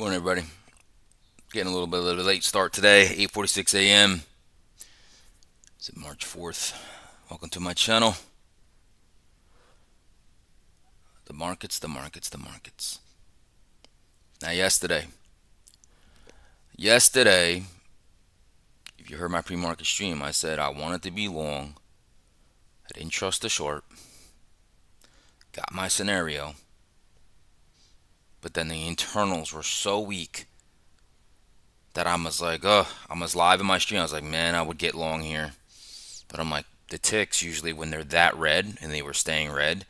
Morning, everybody. Getting a little bit of a late start today, 8:46 a.m. It's March 4th. Welcome to my channel. The markets, the markets, the markets. Now, yesterday, if you heard my pre-market stream, I said I wanted to be long. I didn't trust the short. Got my scenario, but then the internals were so weak that I was like, I was live in my stream. I was like, man, I would get long here, but I'm like, the ticks usually when they're that red and they were staying red,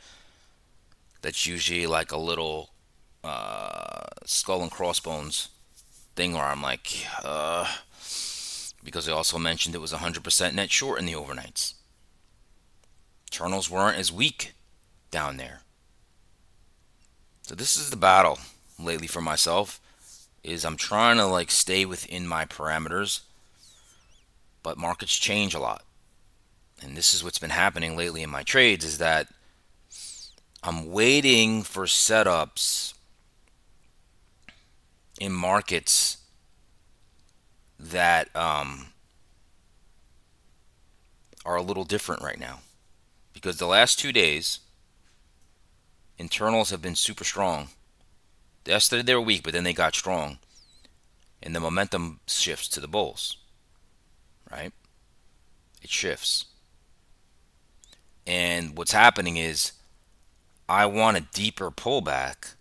that's usually like a little skull and crossbones thing where I'm like, because they also mentioned it was 100% net short in the overnights. Internals weren't as weak down there. So this is the battle lately for myself is I'm trying to like stay within my parameters, but markets change a lot. And this is what's been happening lately in my trades is that I'm waiting for setups in markets that are a little different right now. Because the last 2 days, internals have been super strong. Yesterday they were weak, but then they got strong. And the momentum shifts to the bulls, right? It shifts. And what's happening is I want a deeper pullback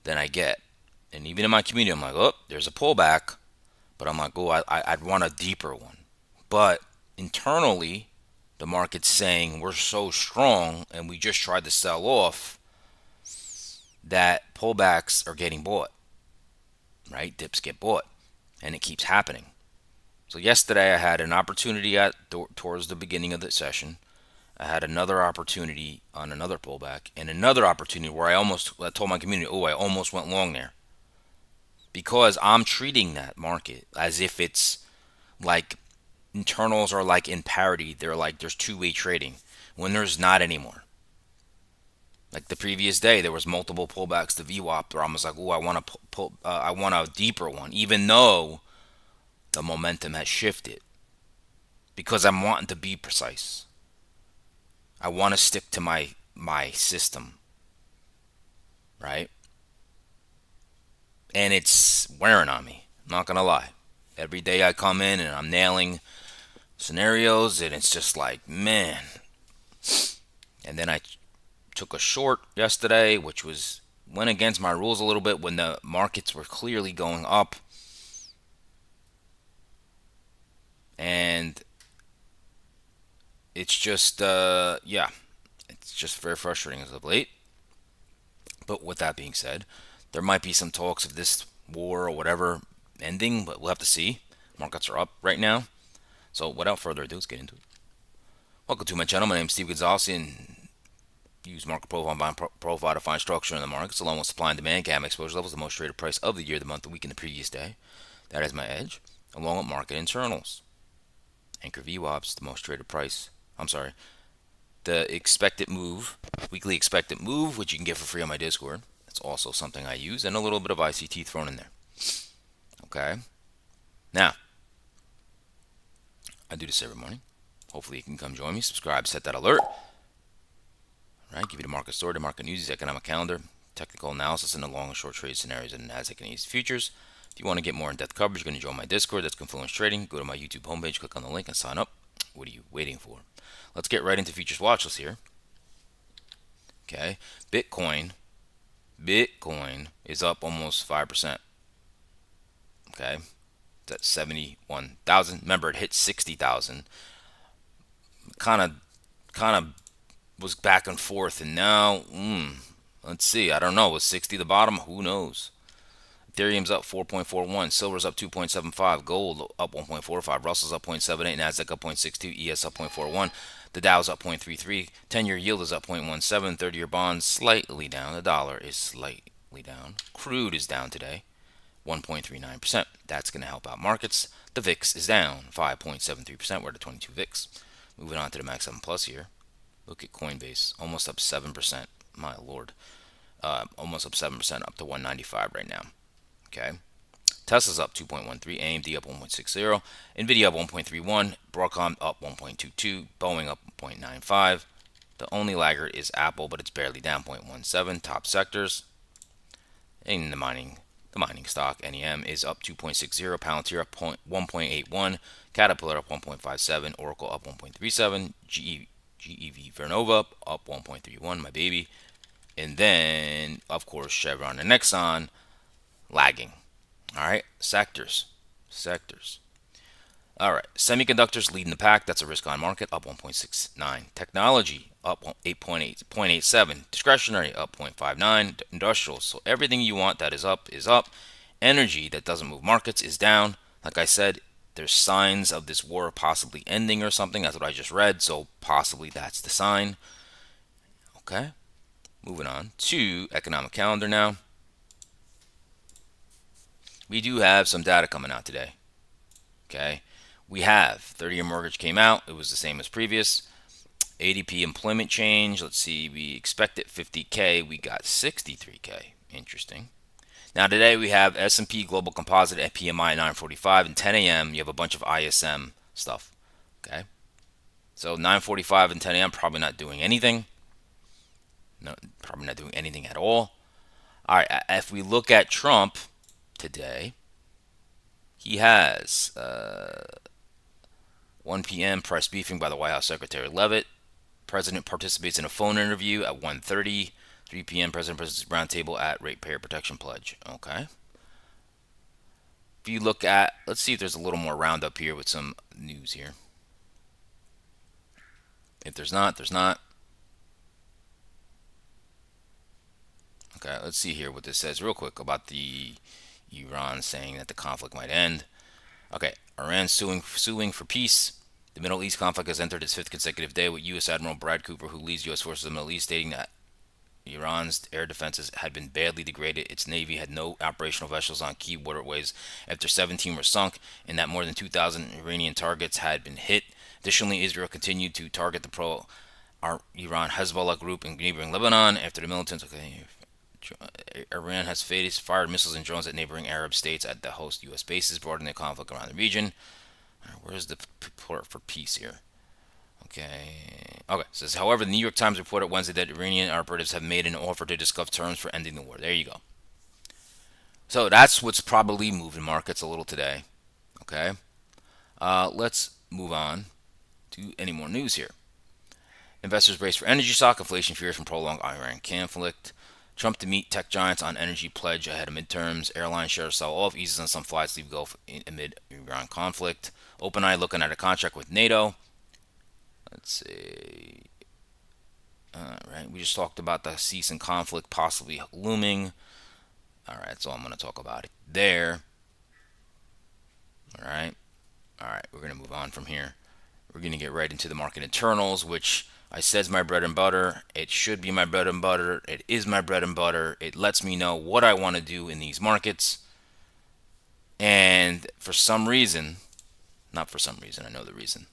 than I get. And even in my community, I'm like, oh, there's a pullback. But I'm like, oh, I'd want a deeper one. But internally, the market's saying we're so strong and we just tried to sell off that pullbacks are getting bought, right? Dips get bought, and it keeps happening. So yesterday I had an opportunity towards the beginning of the session. I had another opportunity on another pullback, and another opportunity where I told my community, oh, I almost went long there, because I'm treating that market as if it's like internals are like in parity. They're like there's two-way trading when there's not anymore. Like the previous day, there was multiple pullbacks to VWAP where I was like, "Oh, I want to I want a deeper one," even though the momentum has shifted. Because I'm wanting to be precise. I want to stick to my system, right? And it's wearing on me. I'm not gonna lie. Every day I come in and I'm nailing scenarios, and it's just like, man. And then I took a short yesterday, which went against my rules a little bit when the markets were clearly going up. And it's just, it's just very frustrating as of late. But with that being said, there might be some talks of this war or whatever ending, but we'll have to see. Markets are up right now. So without further ado, let's get into it. Welcome to my channel. My name is Steve Gonzalez, and use market profile and buying profile to find structure in the markets along with supply and demand, gap exposure levels, the most traded price of the year, the month, the week, and the previous day. That is my edge, along with market internals. Anchor VWAPs, the most traded price. I'm sorry, the expected move, weekly expected move, which you can get for free on my Discord. That's also something I use, and a little bit of ICT thrown in there. Okay. Now, I do this every morning. Hopefully you can come join me. Subscribe, set that alert. Right, give you the market story, the market news, the economic calendar, technical analysis, and the long and short trade scenarios in the Nasdaq and easy futures. If you want to get more in-depth coverage, you're going to join my Discord. That's Confluence Trading. Go to my YouTube homepage, click on the link, and sign up. What are you waiting for? Let's get right into futures watch list here. Okay, Bitcoin is up almost 5%. Okay, that's 71,000. Remember, it hit 60,000. Kind of was back and forth, and now, let's see. I don't know. Was 60 the bottom? Who knows? Ethereum's up 4.41. Silver's up 2.75. Gold up 1.45. Russell's up 0.78. Nasdaq up 0.62. ES up 0.41. The Dow's up 0.33. 10-year yield is up 0.17. 30-year bonds slightly down. The dollar is slightly down. Crude is down today, 1.39%. That's going to help out markets. The VIX is down 5.73%. We're at the 22 VIX. Moving on to the Max 7 Plus here. Look at Coinbase, almost up 7%. My lord. almost up 7%, up to 195 right now. Okay. Tesla's up 2.13, AMD up 1.60, Nvidia up 1.31, Broadcom up 1.22, Boeing up 0.95. The only laggard is Apple, but it's barely down 0.17. Top sectors in the mining stock NEM is up 2.60, Palantir up 1.81, Caterpillar up 1.57, Oracle up 1.37, GEV Vernova up 1.31, my baby, and then of course Chevron and Exxon lagging. All right, sectors. All right, semiconductors leading the pack. That's a risk-on market, up 1.69. Technology up 8.8, 0.87. Discretionary up 0.59. Industrials, so everything you want that is up is up. Energy that doesn't move markets is down. Like I said, there's signs of this war possibly ending or something. That's what I just read, so possibly that's the sign. Okay, moving on to economic calendar now. We do have some data coming out today. Okay, we have 30-year mortgage came out. It was the same as previous. ADP employment change. Let's see. We expected 50K. We got 63K. Interesting. Now today we have S&P Global Composite at PMI at 9:45 and 10 a.m. You have a bunch of ISM stuff. Okay. So 9:45 and 10 a.m. probably not doing anything. No, probably not doing anything at all. All right. If we look at Trump today, he has 1 p.m. press briefing by the White House Secretary Leavitt. President participates in a phone interview at 1:30. 3 p.m. President presents roundtable at Ratepayer Protection Pledge. Okay. If you look at, let's see if there's a little more roundup here with some news here. If there's not, there's not. Okay, let's see here what this says real quick about the Iran saying that the conflict might end. Okay, Iran suing for peace. The Middle East conflict has entered its fifth consecutive day, with U.S. Admiral Brad Cooper, who leads U.S. forces in the Middle East, stating that Iran's air defenses had been badly degraded. Its navy had no operational vessels on key waterways after 17 were sunk, and that more than 2,000 Iranian targets had been hit. Additionally, Israel continued to target the pro-Iran Hezbollah group in neighboring Lebanon after the militants. Okay, Iran has fired missiles and drones at neighboring Arab states at the host U.S. bases, broadening the conflict around the region. Where's the report for peace here? Okay. It says, however, the New York Times reported Wednesday that Iranian operatives have made an offer to discuss terms for ending the war. There you go. So that's what's probably moving markets a little today. Okay. Let's move on to any more news here. Investors brace for energy shock, inflation fears from prolonged Iran conflict. Trump to meet tech giants on energy pledge ahead of midterms. Airline shares sell off, eases on some flights leave Gulf amid Iran conflict. OpenAI looking at a contract with NATO. Let's see. Alright, we just talked about the cease and conflict possibly looming. Alright, so I'm going to talk about it there. Alright, we're going to move on from here. We're going to get right into the market internals, which I said is my bread and butter. It should be my bread and butter. It is my bread and butter. It lets me know what I want to do in these markets. And for some reason, not for some reason, I know the reason,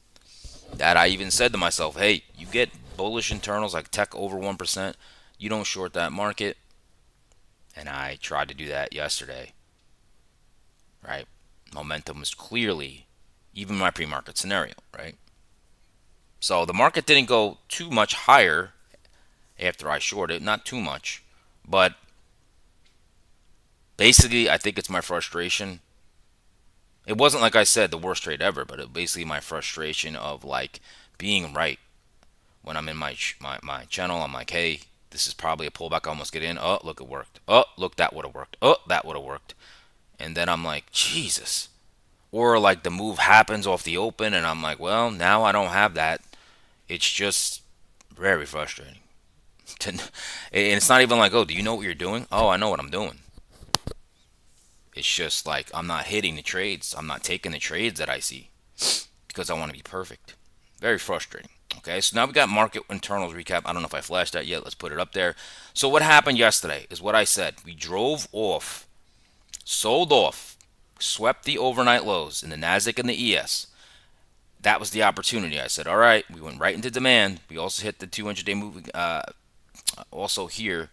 that I even said to myself, hey, you get bullish internals like tech over 1%, you don't short that market. And I tried to do that yesterday. Right? Momentum was clearly even my pre-market scenario, right? So the market didn't go too much higher after I shorted, not too much, but basically I think it's my frustration. It wasn't, like I said, the worst trade ever, but it basically my frustration of like being right. When I'm in my channel, I'm like, hey, this is probably a pullback. I almost get in. Oh, look, it worked. Oh, look, that would have worked. Oh, that would have worked. And then I'm like, Jesus. Or like the move happens off the open, and I'm like, well, now I don't have that. It's just very frustrating. And it's not even like, oh, do you know what you're doing? Oh, I know what I'm doing. It's just like I'm not hitting the trades. I'm not taking the trades that I see because I want to be perfect. Very frustrating. Okay, so now we got market internals recap. I don't know if I flashed that yet. Let's put it up there. So what happened yesterday is what I said. We drove off, sold off, swept the overnight lows in the Nasdaq and the ES. That was the opportunity. I said, all right, we went right into demand. We also hit the 200-day moving. Also here,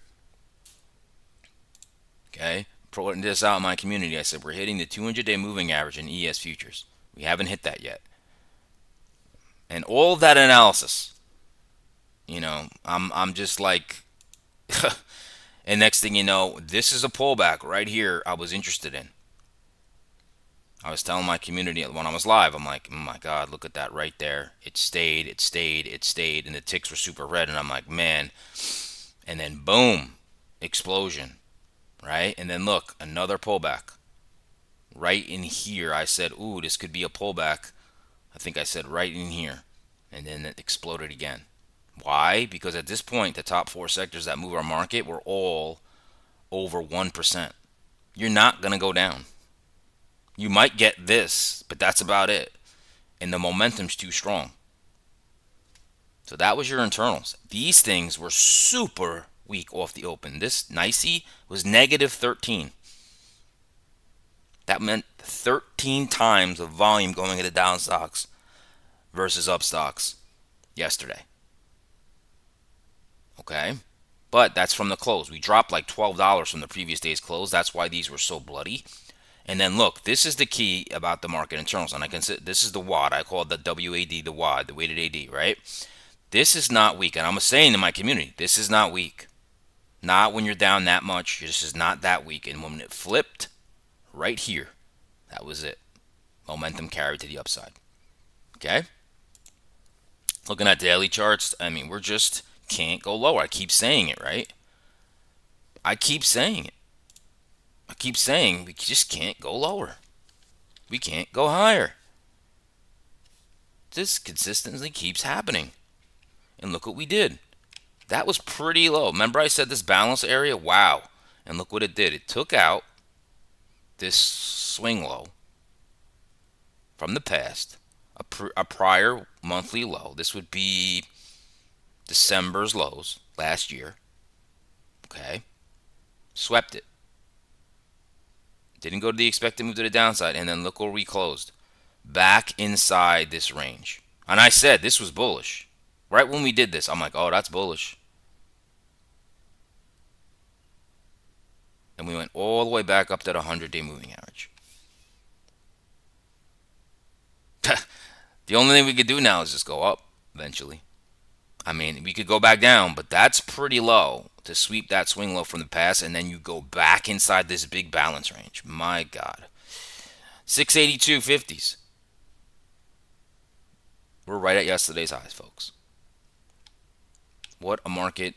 Okay, putting this out in my community. I said we're hitting the 200-day moving average in ES futures. We haven't hit that yet, and all of that analysis, I'm just like, and next thing you know, this is a pullback right here. I was interested in. I was telling my community when I was live, I'm like, oh my God, look at that right there. It stayed, it stayed, it stayed, and the ticks were super red, and I'm like, man. And then boom, explosion, right? And then look, another pullback right in here. I said, ooh, this could be a pullback. I think I said right in here, and then it exploded again. Why? Because at this point, the top four sectors that move our market were all over 1%. You're not going to go down. You might get this, but that's about it. And the momentum's too strong. So that was your internals. These things were super weak off the open. This NYSE was negative 13. That meant 13 times the volume going into down stocks versus up stocks yesterday. Okay? But that's from the close. We dropped like $12 from the previous day's close. That's why these were so bloody. And then look, this is the key about the market internals. And I can say this is the WAD. I call it the WAD, the WAD, the weighted AD, right? This is not weak. And I'm saying to my community, this is not weak. Not when you're down that much. This is not that weak. And when it flipped right here, that was it. Momentum carried to the upside. Okay? Looking at daily charts, I mean, we're just can't go lower. I keep saying it, right? I keep saying it. I keep saying we just can't go lower. We can't go higher. This consistently keeps happening. And look what we did. That was pretty low. Remember I said this balance area? Wow. And look what it did. It took out this swing low from the past, a prior monthly low. This would be December's lows last year. Okay. Swept it. Didn't go to the expected move to the downside. And then look where we closed. Back inside this range. And I said this was bullish. Right when we did this, I'm like, oh, that's bullish. And we went all the way back up to the 100-day moving average. The only thing we could do now is just go up eventually. I mean, we could go back down, but that's pretty low to sweep that swing low from the past, and then you go back inside this big balance range. My God. 682.50s. We're right at yesterday's highs, folks. What a market.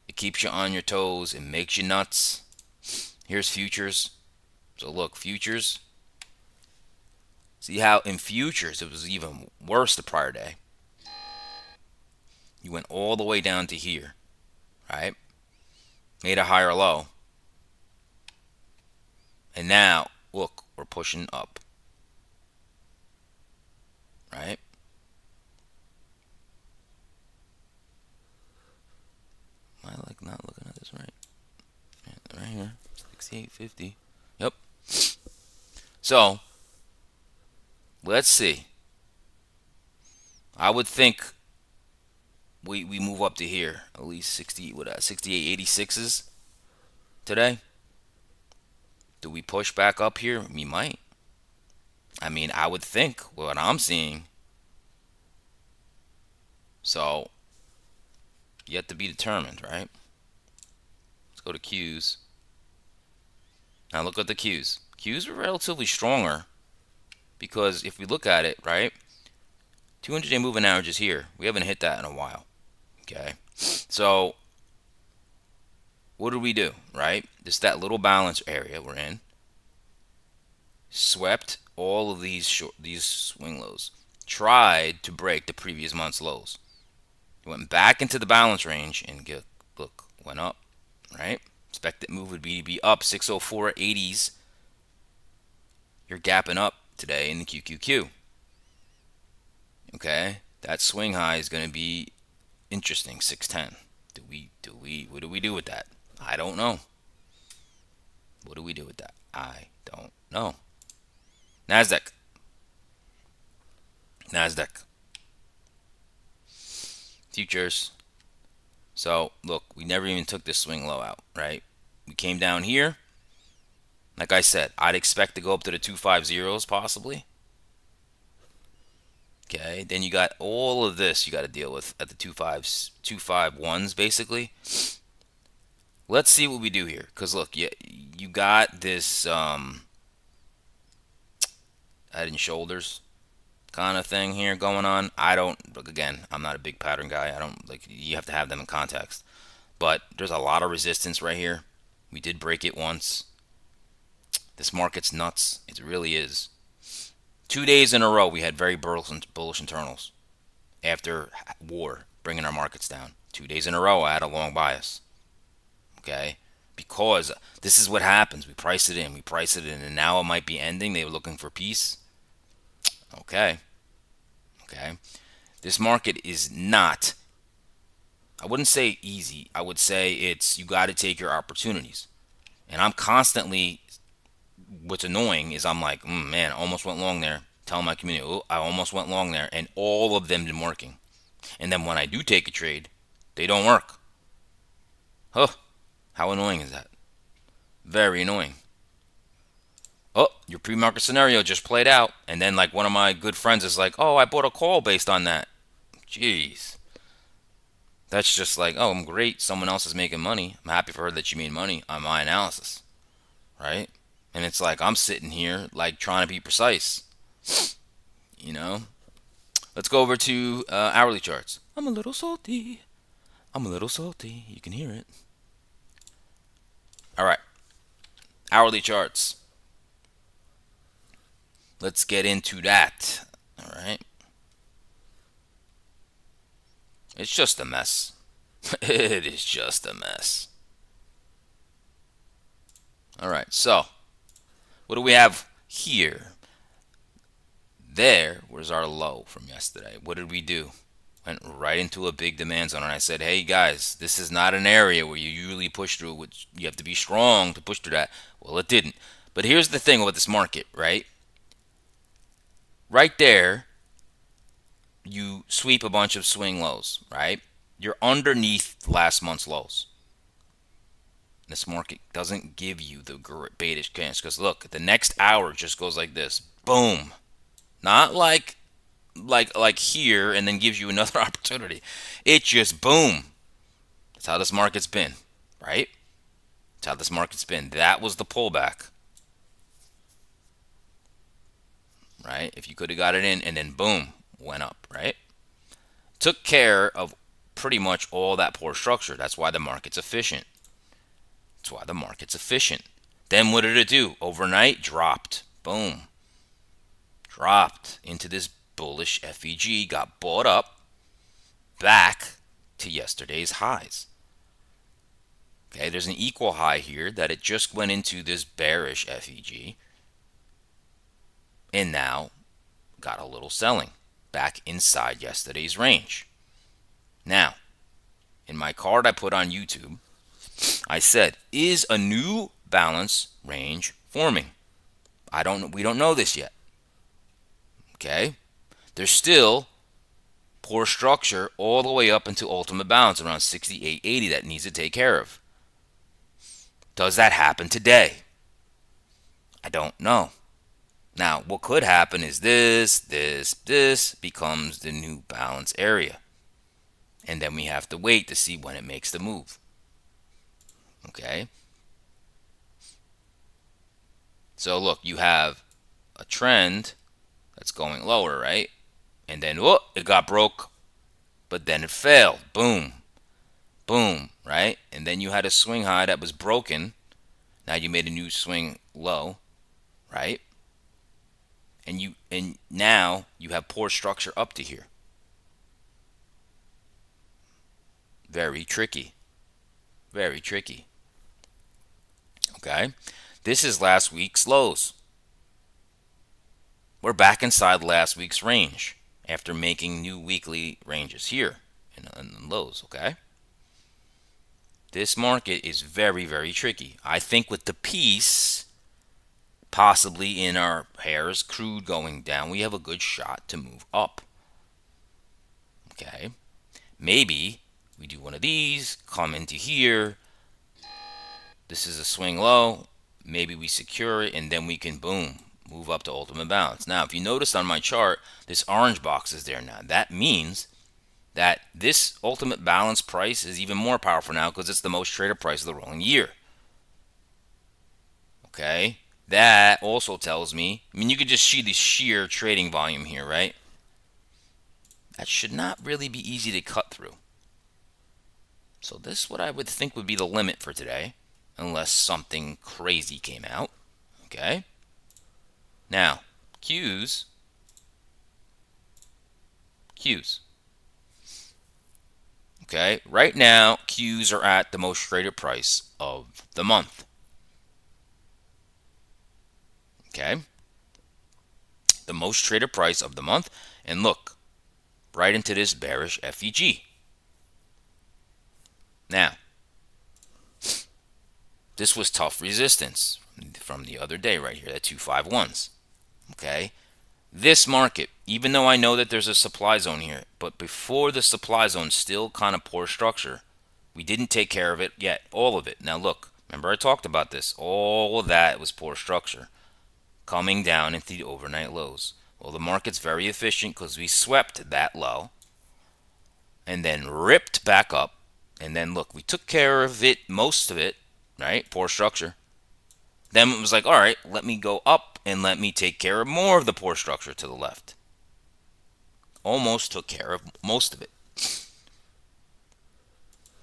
It keeps you on your toes. It makes you nuts. Here's futures. So look, futures. See how in futures it was even worse the prior day. You went all the way down to here, right? Made a higher low. And now, look, we're pushing up. Right? Am I like not looking at this right? Yeah, right here. 68.50. Yep. So, let's see. I would think we move up to here. At least 68.86s today. Do we push back up here? We might. I mean, I would think what I'm seeing. So, yet to be determined, right? Let's go to Qs. Now look at the Qs. Qs were relatively stronger because if we look at it, right? 200-day moving average is here. We haven't hit that in a while. Okay. So, what did we do, right? Just that little balance area we're in. Swept all of these swing lows. Tried to break the previous month's lows. Went back into the balance range and look, went up, right? Expected move would be to be up 604.80s. You're gapping up today in the QQQ. Okay, that swing high is going to be interesting. 610. What do we do with that? I don't know. What do we do with that? I don't know. Nasdaq. Futures. So look, we never even took this swing low out, right? We came down here. Like I said, I'd expect to go up to the 250s possibly. Okay, then you got all of this you got to deal with at the 251s basically. Let's see what we do here. Because look, you got this head and shoulders kind of thing here going on. I don't, look, again, I'm not a big pattern guy. I don't like, you have to have them in context. But there's a lot of resistance right here. We did break it once. This market's nuts. It really is. 2 days in a row, we had very bullish internals after war, bringing our markets down. 2 days in a row, I had a long bias. Okay? Because this is what happens. We price it in, and now it might be ending. They were looking for peace. Okay. Okay. This market is not, I wouldn't say easy. I would say it's, you got to take your opportunities. And I'm constantly, what's annoying is I'm like, man, I almost went long there. Telling my community, oh, I almost went long there. And all of them been working. And then when I do take a trade, they don't work. Huh. How annoying is that? Very annoying. Oh, your pre-market scenario just played out. And then like one of my good friends is like, oh, I bought a call based on that. Jeez. That's just like, oh, I'm great. Someone else is making money. I'm happy for her that she made money on my analysis, right? And it's like I'm sitting here like trying to be precise, you know. Let's go over to hourly charts. I'm a little salty. I'm a little salty. You can hear it. All right, hourly charts. Let's get into that. All right. It's just a mess. It is just a mess. All right, so what do we have here? There was our low from yesterday. What did we do? Went right into a big demand zone, and I said, hey guys, this is not an area where you usually push through, which you have to be strong to push through that. Well, it didn't. But here's the thing about this market, right? Right there, you sweep a bunch of swing lows, right? You're underneath last month's lows. This market doesn't give you the greatest chance because look, the next hour just goes like this, boom. Not like here and then gives you another opportunity. It just boom. That's how this market's been, right? That's how this market's been. That was the pullback, right? If you could have got it in and then boom, went up, right? Took care of pretty much all that poor structure. That's why the market's efficient. That's why the market's efficient. Then what did it do? Overnight, dropped. Boom. Dropped into this bullish FEG, got bought up back to yesterday's highs. Okay, there's an equal high here that it just went into this bearish FEG and now got a little selling back inside yesterday's range. Now, in my card I put on YouTube, I said, is a new balance range forming? We don't know this yet. Okay? There's still poor structure all the way up into ultimate balance around 68.80 that needs to take care of. Does that happen today? I don't know. Now, what could happen is this becomes the new balance area. And then we have to wait to see when it makes the move. Okay? So look, you have a trend that's going lower, right? And then, oh, it got broke, but then it failed. Boom. Boom, right? And then you had a swing high that was broken. Now you made a new swing low, right? And now you have poor structure up to here. Very tricky. Very tricky. Okay? This is last week's lows. We're back inside last week's range after making new weekly ranges here in lows, okay? This market is very, very tricky. I think with the piece possibly in our pairs, crude going down, we have a good shot to move up. Okay? Maybe we do one of these, come into here, This is a swing low. Maybe we secure it, and then we can, boom, move up to ultimate balance. Now, if you notice on my chart, this orange box is there now. That means that this ultimate balance price is even more powerful now because it's the most traded price of the rolling year. Okay? That also tells me, I mean, you could just see the sheer trading volume here, right? That should not really be easy to cut through. So this, what I would think would be the limit for today, unless something crazy came out. Okay? Now, Qs. Okay, right now, Qs are at the most traded price of the month. Okay? The most traded price of the month. And look, right into this bearish FEG. Now, this was tough resistance from the other day right here, that 251s. Okay? This market, even though I know that there's a supply zone here, but before the supply zone, still kind of poor structure. We didn't take care of it yet, all of it. Now look, remember I talked about this. All of that was poor structure coming down into the overnight lows. Well, the market's very efficient because we swept that low and then ripped back up. And then look, we took care of it, most of it, right? Poor structure. Then it was like, all right, let me go up and let me take care of more of the poor structure to the left. Almost took care of most of it.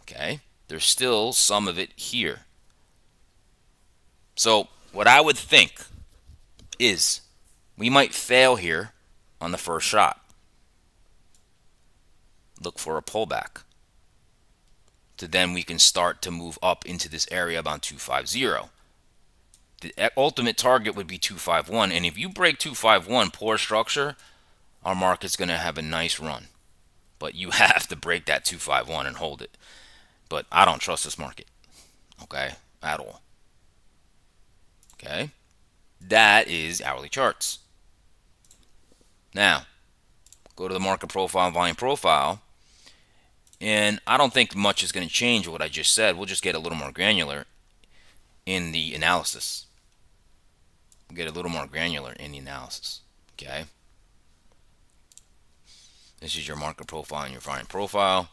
Okay, there's still some of it here. So what I would think is we might fail here on the first shot. Look for a pullback. To then we can start to move up into this area about 250. The ultimate target would be 251. And if you break 251, poor structure, our market's going to have a nice run. But you have to break that 251 and hold it. But I don't trust this market. Okay? At all. Okay? That is hourly charts. Now, go to the market profile, volume profile. And I don't think much is going to change what I just said. We'll just get a little more granular in the analysis. Get a little more granular in the analysis. Okay. This is your market profile and your volume profile.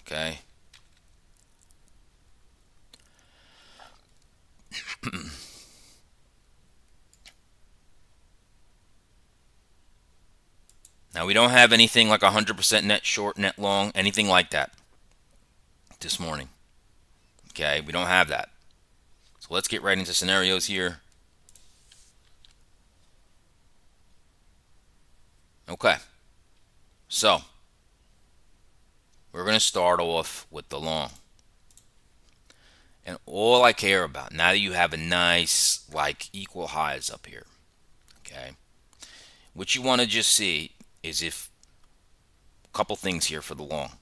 Okay. Now we don't have anything like 100% net short, net long, anything like that this morning. Okay, we don't have that. So let's get right into scenarios here. Okay. So we're going to start off with the long. And all I care about, now that you have a nice, like, equal highs up here, okay, what you want to just see is if a couple things here for the long.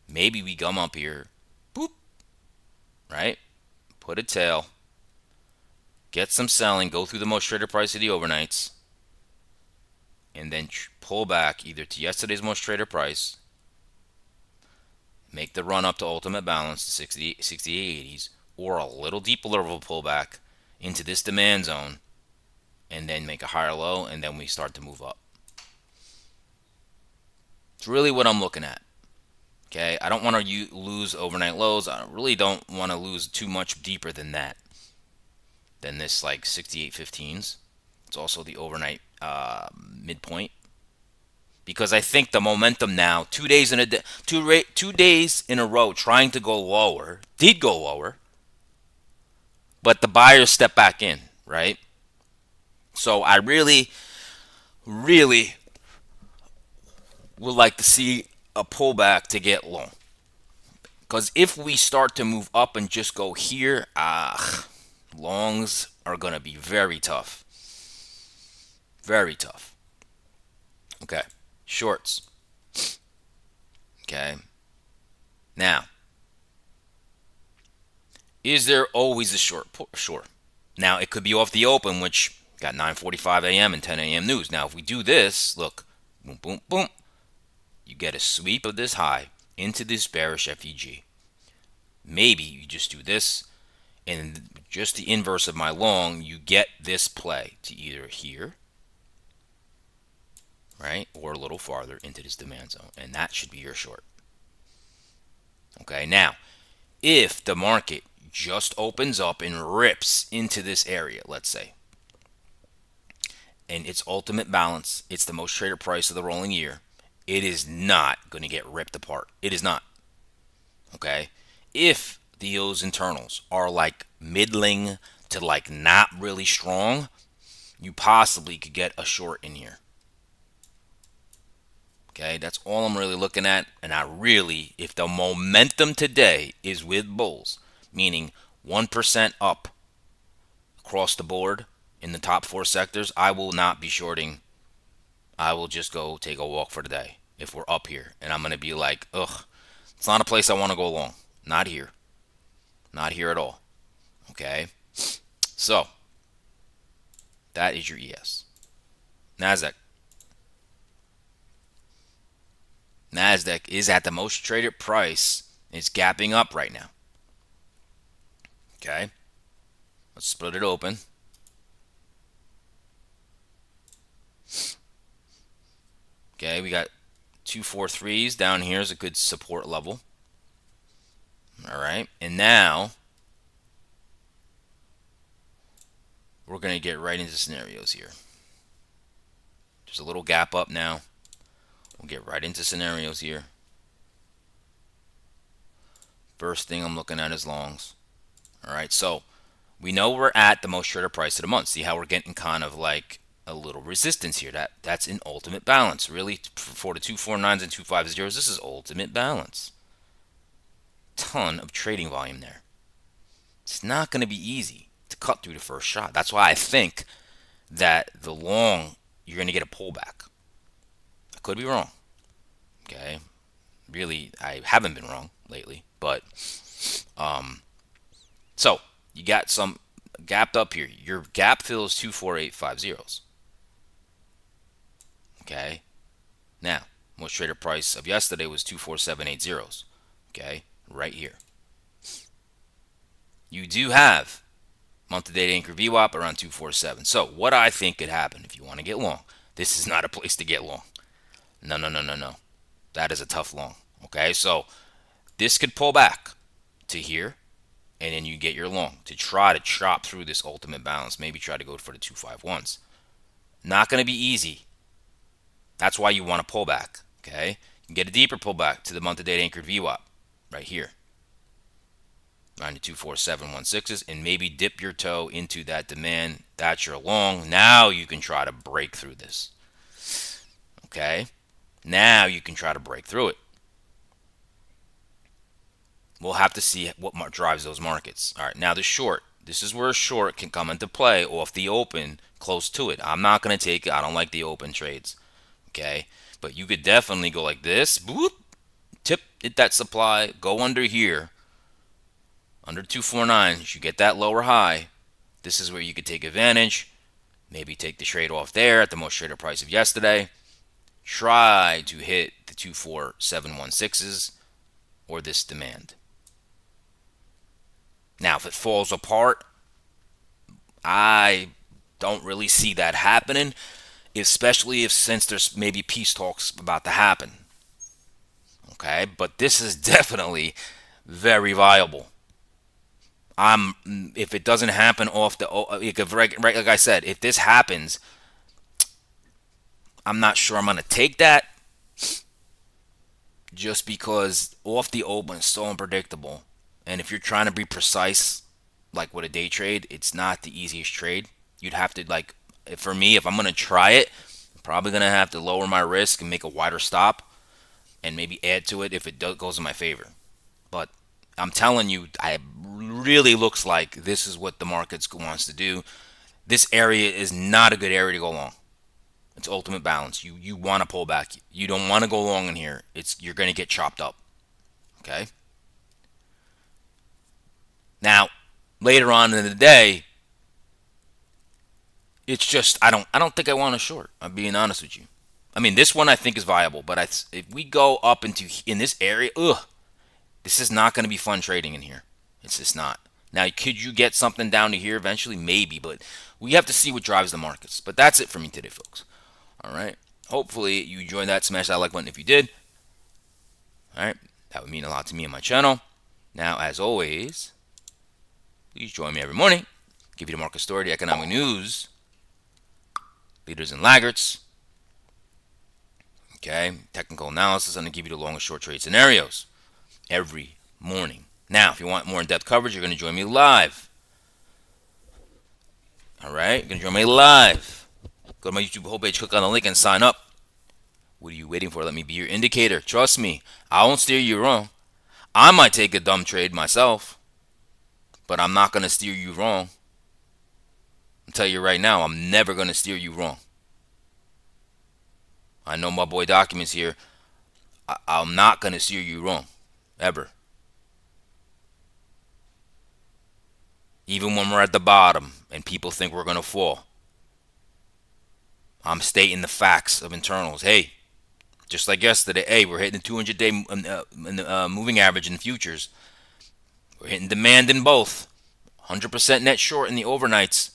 Maybe we come up here, boop, right? Put a tail, get some selling, go through the most traded price of the overnights, and then pull back either to yesterday's most traded price, make the run up to ultimate balance to 68.80s, or a little deeper level pullback into this demand zone, and then make a higher low, and then we start to move up. It's really what I'm looking at. Okay, I don't want to lose overnight lows. I really don't want to lose too much deeper than that, than this like 68.15s. It's also the overnight midpoint, because I think the momentum now, 2 days in a 2 days in a row trying to go lower, did go lower, but the buyers step back in, right? So I really, really would like to see a pullback to get long. Because if we start to move up and just go here, longs are going to be very tough. Very tough. Okay. Shorts. Okay. Now, is there always a short? Sure. Now, it could be off the open, which got 9:45 a.m. and 10 a.m. news. Now, if we do this, look, boom, boom, boom, you get a sweep of this high into this bearish FEG. Maybe you just do this, and just the inverse of my long, you get this play to either here, right, or a little farther into this demand zone, and that should be your short. Okay, now if the market just opens up and rips into this area, let's say, and its ultimate balance, it's the most traded price of the rolling year, it is not going to get ripped apart. It is not. Okay, if those internals are like middling to like not really strong, you possibly could get a short in here. Okay, that's all I'm really looking at. And I really, if the momentum today is with bulls, meaning 1% up across the board in the top four sectors, I will not be shorting. I will just go take a walk for the day if we're up here. And I'm going to be like, ugh, it's not a place I want to go long. Not here. Not here at all. Okay, so that is your ES. NASDAQ. NASDAQ is at the most traded price. It's gapping up right now. Okay, let's split it open. Okay, we got 243s down here is a good support level. All right, and now we're going to get right into scenarios here. There's a little gap up now. We'll get right into scenarios here. First thing I'm looking at is longs. All right, so we know we're at the most traded price of the month. See how we're getting kind of like a little resistance here. That's an ultimate balance. Really, for the 249s and 250s, this is ultimate balance. Ton of trading volume there. It's not going to be easy to cut through the first shot. That's why I think that the long, you're going to get a pullback. I could be wrong. Okay, really, I haven't been wrong lately, but so you got some gapped up here. Your gap fill is 24850s. Okay, now most traded price of yesterday was 24780s. Okay, right here. You do have month to date anchor VWAP around 247. So what I think could happen if you want to get long, this is not a place to get long. No, no, no, no, no. That is a tough long. Okay, so this could pull back to here, and then you get your long to try to chop through this ultimate balance. Maybe try to go for the 251s. Not going to be easy. That's why you want to pull back. Okay, you can get a deeper pullback to the month to date anchored VWAP right here. Around the 24716s, and maybe dip your toe into that demand. That's your long. Now you can try to break through this. Okay, now you can try to break through it. We'll have to see what drives those markets. All right, now the short. This is where a short can come into play off the open, close to it. I'm not going to take it. I don't like the open trades. Okay, but you could definitely go like this. Boop, tip hit that supply. Go under here. Under 249, you get that lower high. This is where you could take advantage. Maybe take the trade off there at the most traded price of yesterday. Try to hit the 24716s or this demand. Now, if it falls apart, I don't really see that happening, especially if since there's maybe peace talks about to happen. Okay, but this is definitely very viable. If it doesn't happen off the like I said, if this happens, I'm not sure I'm gonna take that, just because off the open is so unpredictable, and if you're trying to be precise, like with a day trade, it's not the easiest trade. You'd have to like, for me, if I'm gonna try it, I'm probably gonna have to lower my risk and make a wider stop, and maybe add to it if it goes in my favor. But I'm telling you, it really looks like this is what the market wants to do. This area is not a good area to go long. It's ultimate balance. You want to pull back. You don't want to go long in here. You're going to get chopped up. Okay. Now, later on in the day, it's just I don't think I want to short. I'm being honest with you. I mean, this one I think is viable, but if we go up in this area, This is not going to be fun trading in here. It's just not. Now, could you get something down to here eventually? Maybe, but we have to see what drives the markets. But that's it for me today, folks. All right. Hopefully you enjoyed that. Smash that like button if you did. All right. That would mean a lot to me and my channel. Now, as always, please join me every morning. Give you the market story, the economic news, leaders and laggards. Okay. Technical analysis. I'm going to give you the long and short trade scenarios every morning. Now, if you want more in-depth coverage, you're going to join me live. All right. You're going to join me live. Go to my YouTube homepage, click on the link, and sign up. What are you waiting for? Let me be your indicator. Trust me, I won't steer you wrong. I might take a dumb trade myself, but I'm not going to steer you wrong. I'll tell you right now, I'm never going to steer you wrong. I know my boy Documents here. I'm not going to steer you wrong, ever. Even when we're at the bottom and people think we're going to fall, I'm stating the facts of internals. Hey, just like yesterday, hey, we're hitting the 200-day moving average in futures. We're hitting demand in both. 100% net short in the overnights.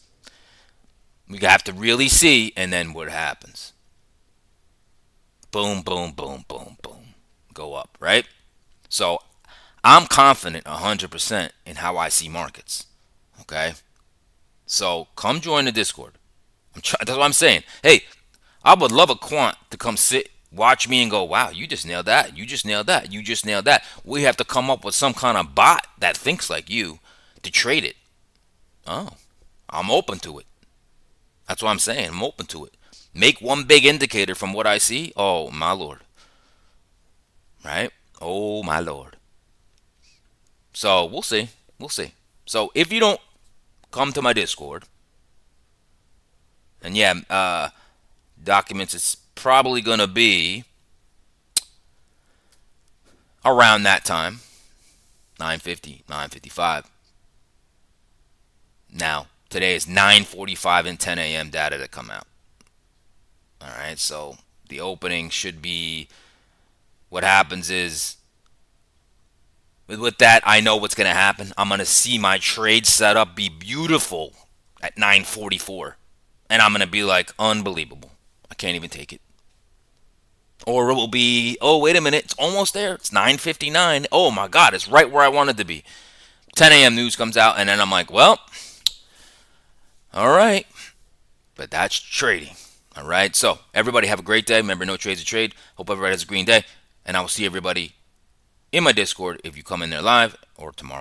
We have to really see, and then what happens? Boom, boom, boom, boom, boom. Go up, right? So I'm confident 100% in how I see markets. Okay? So come join the Discord. That's what I'm saying. Hey, I would love a quant to come sit, watch me, and go, wow, you just nailed that. You just nailed that. You just nailed that. We have to come up with some kind of bot that thinks like you to trade it. Oh, I'm open to it. That's what I'm saying. I'm open to it. Make one big indicator from what I see. Oh, my Lord. Right? Oh, my Lord. So we'll see. We'll see. So if you don't come to my Discord, and yeah, Documents, it's probably going to be around that time, 9:50, 9:55. Now, today is 9:45 and 10 a.m. data to come out. All right, so the opening should be, what happens is, with that, I know what's going to happen. I'm going to see my trade setup be beautiful at 9:44. And I'm going to be like, unbelievable. I can't even take it. Or it will be, oh, wait a minute, it's almost there. It's 9:59. Oh, my God, it's right where I wanted to be. 10 a.m. news comes out, and then I'm like, well, all right. But that's trading. All right. So, everybody have a great day. Remember, no trades to trade. Hope everybody has a green day. And I will see everybody in my Discord if you come in there live or tomorrow morning.